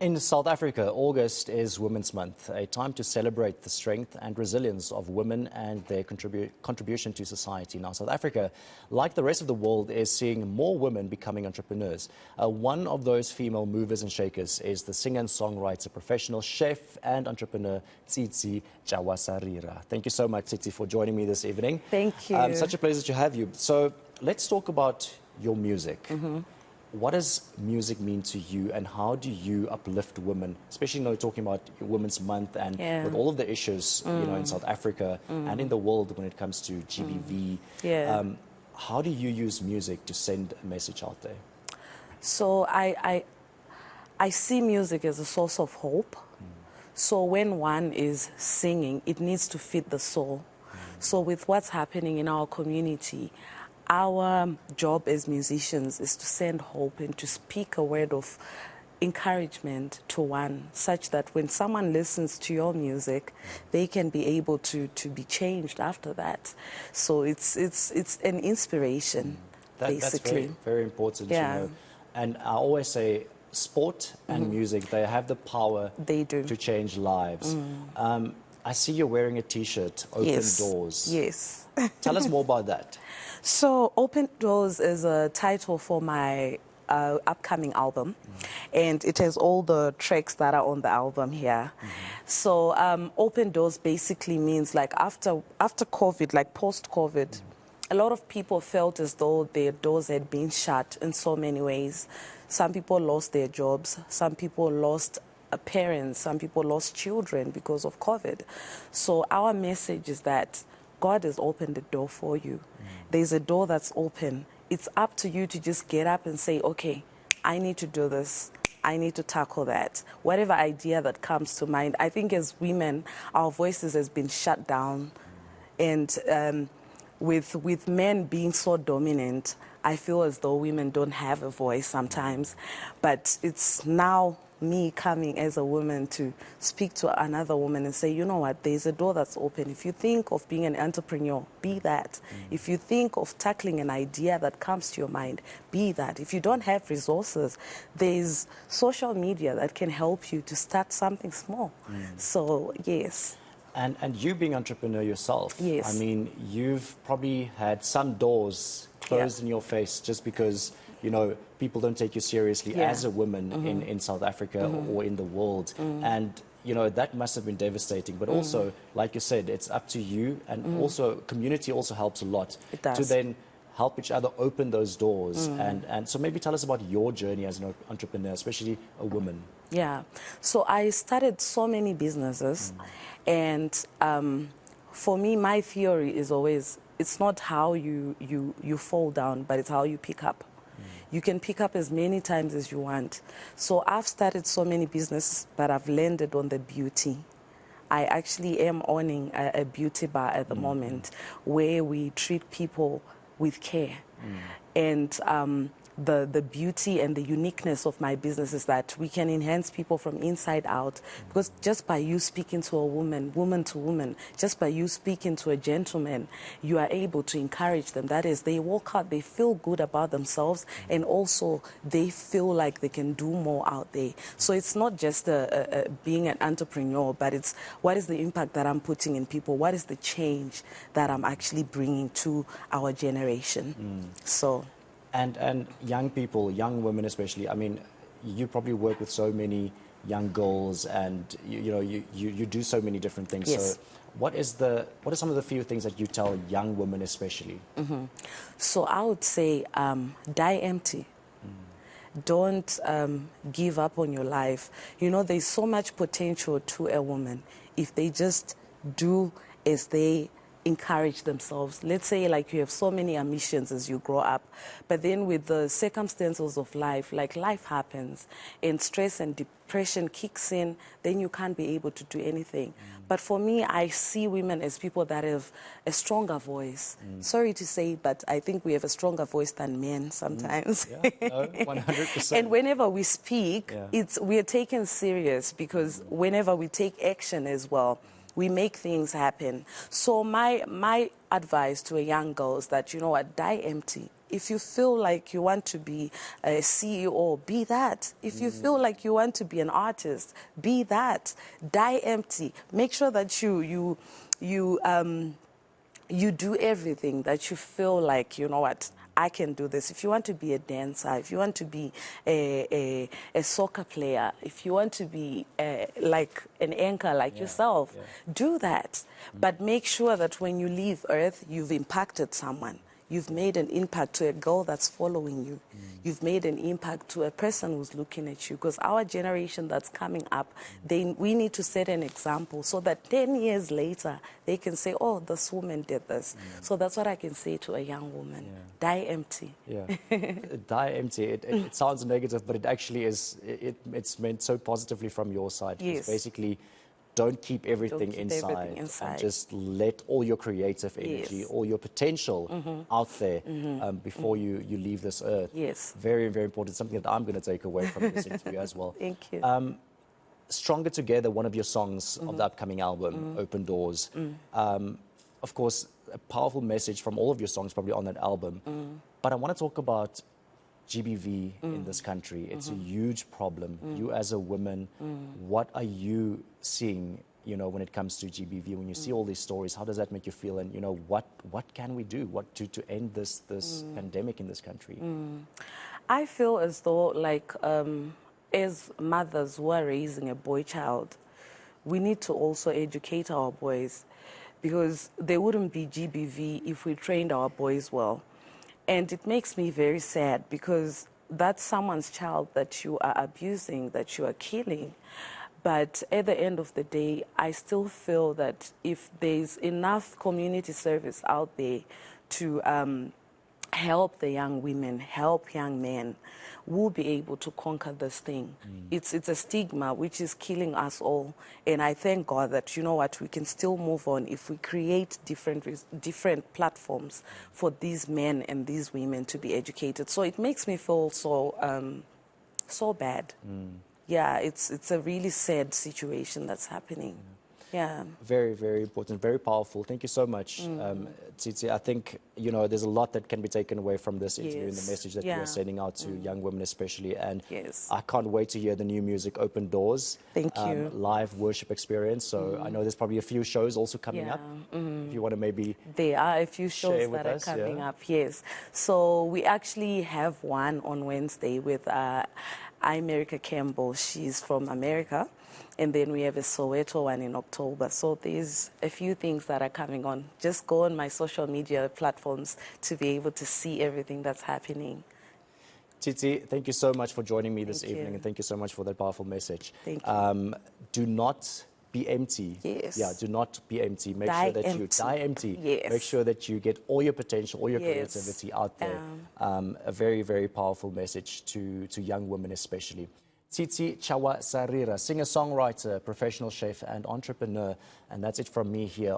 In South Africa, August is Women's Month, a time to celebrate the strength and resilience of women and their contribution to society. Now, South Africa, like the rest of the world, is seeing more women becoming entrepreneurs. One of those female movers and shakers is the singer and songwriter, professional chef and entrepreneur, Tsitsi Chawasarira. Thank you so much, Tsitsi, for joining me this evening. Thank you. Such a pleasure to have you. So let's talk about your music. What does music mean to you, and how do you uplift women, especially talking about Women's Month and with all of the issues in South Africa and in the world when it comes to GBV? How do you use music to send a message out there? So I see music as a source of hope. So when one is singing, it needs to fit the soul. So with what's happening in our community, our job as musicians is to send hope and to speak a word of encouragement to one, such that when someone listens to your music, they can be able to be changed after that. So it's an inspiration, basically. That's very important, you know. And I always say, sport and music, they have the power to change lives. I see you're wearing a T-shirt, Open Doors. Yes. Tell us more about that. So Open Doors is a title for my upcoming album, and it has all the tracks that are on the album here. So Open Doors basically means, like, after COVID, like post-COVID, a lot of people felt as though their doors had been shut in so many ways. Some people lost their jobs, some people lost parents, some people lost children because of COVID. So our message is that God has opened the door for you. There's a door that's open. It's up to you to just get up and say, okay, I need to do this. I need to tackle that. Whatever idea that comes to mind. I think as women, our voices has been shut down. And with men being so dominant, I feel as though women don't have a voice sometimes. But it's now me coming as a woman to speak to another woman and say, you know what, there's a door that's open. If you think of being an entrepreneur, be that. If you think of tackling an idea that comes to your mind, be that. If you don't have resources, there's social media that can help you to start something small. So, yes. And you being an entrepreneur yourself, I mean, you've probably had some doors closed in your face just because, you know, people don't take you seriously as a woman in South Africa or in the world. And, you know, that must have been devastating. But also, like you said, it's up to you. And also, community also helps a lot to then help each other open those doors. And so maybe tell us about your journey as an entrepreneur, especially a woman. Yeah. So I started so many businesses. And for me, my theory is always, it's not how you fall down, but it's how you pick up. You can pick up as many times as you want. So I've started so many businesses, but I've landed on the beauty. I actually am owning a beauty bar at the moment where we treat people with care. And the beauty and the uniqueness of my business is that we can enhance people from inside out, because just by you speaking to a woman, woman to woman, just by you speaking to a gentleman, you are able to encourage them. That is, they walk out, they feel good about themselves, and also they feel like they can do more out there. So it's not just being an entrepreneur, but it's what is the impact that I'm putting in people? What is the change that I'm actually bringing to our generation? So. And young people, young women especially, I mean, you probably work with so many young girls, and you do so many different things. Yes. So what are some of the few things that you tell young women especially? So I would say die empty. Don't give up on your life. You know, there's so much potential to a woman if they just do as they encourage themselves. Let's say, like, you have so many ambitions as you grow up, but then with the circumstances of life, like, life happens and stress and depression kicks in, then you can't be able to do anything. But for me, I see women as people that have a stronger voice. Sorry to say, but I think we have a stronger voice than men sometimes. No, 100%. And whenever we speak, we are taken serious, because whenever we take action as well, we make things happen. So my advice to a young girl is that, you know what, die empty. If you feel like you want to be a CEO, be that. If you feel like you want to be an artist, be that. Die empty. Make sure that you do everything that you feel like, you know what, I can do this. If you want to be a dancer, if you want to be a soccer player, if you want to be like an eNCA like yourself, do that. But make sure that when you leave Earth, you've impacted someone. You've made an impact to a girl that's following you. You've made an impact to a person who's looking at you. Because our generation that's coming up, we need to set an example so that 10 years later, they can say, oh, this woman did this. So that's what I can say to a young woman. Die empty. Die empty. It sounds negative, but it actually is, it's meant so positively from your side. It's basically, don't keep everything inside. And just let all your creative energy, all your potential out there before you leave this earth. Very, very important. Something that I'm going to take away from this interview as well. Thank you. Stronger Together, one of your songs of the upcoming album, Open Doors. Of course, a powerful message from all of your songs probably on that album. But I want to talk about GBV in this country. It's a huge problem. You as a woman, what are you seeing, you know, when it comes to GBV? When you see all these stories, how does that make you feel? And, you know, what can we do to end this pandemic in this country? I feel as though, like, as mothers who are raising a boy child, we need to also educate our boys, because there wouldn't be GBV if we trained our boys well. And it makes me very sad, because that's someone's child that you are abusing, that you are killing. But at the end of the day, I still feel that if there's enough community service out there to help the young women, help young men, we'll be able to conquer this thing. It's a stigma which is killing us all. And I thank God that, you know what, we can still move on if we create different platforms for these men and these women to be educated. So it makes me feel so bad. Yeah, it's a really sad situation that's happening. Yeah. Very, very important, very powerful. Thank you so much, Tsitsi. I think, you know, there's a lot that can be taken away from this interview and the message that you are sending out to young women especially. And I can't wait to hear the new music, Open Doors. Thank you. Live worship experience. So I know there's probably a few shows also coming up. If you want to maybe There are a few shows that are coming up, yes. So we actually have one on Wednesday with America Campbell. She's from America. And then we have a Soweto one in October. So there's a few things that are coming on. Just go on my social media platforms to be able to see everything that's happening. Tsitsi, thank you so much for joining me this evening, and thank you so much for that powerful message. Thank you. Do not be empty. Yeah, do not be empty. Make sure that you die empty. Make sure that you get all your potential, all your creativity out there. A very, very powerful message to young women especially. Tsitsi Chawasarira, singer-songwriter, professional chef and entrepreneur. And that's it from me here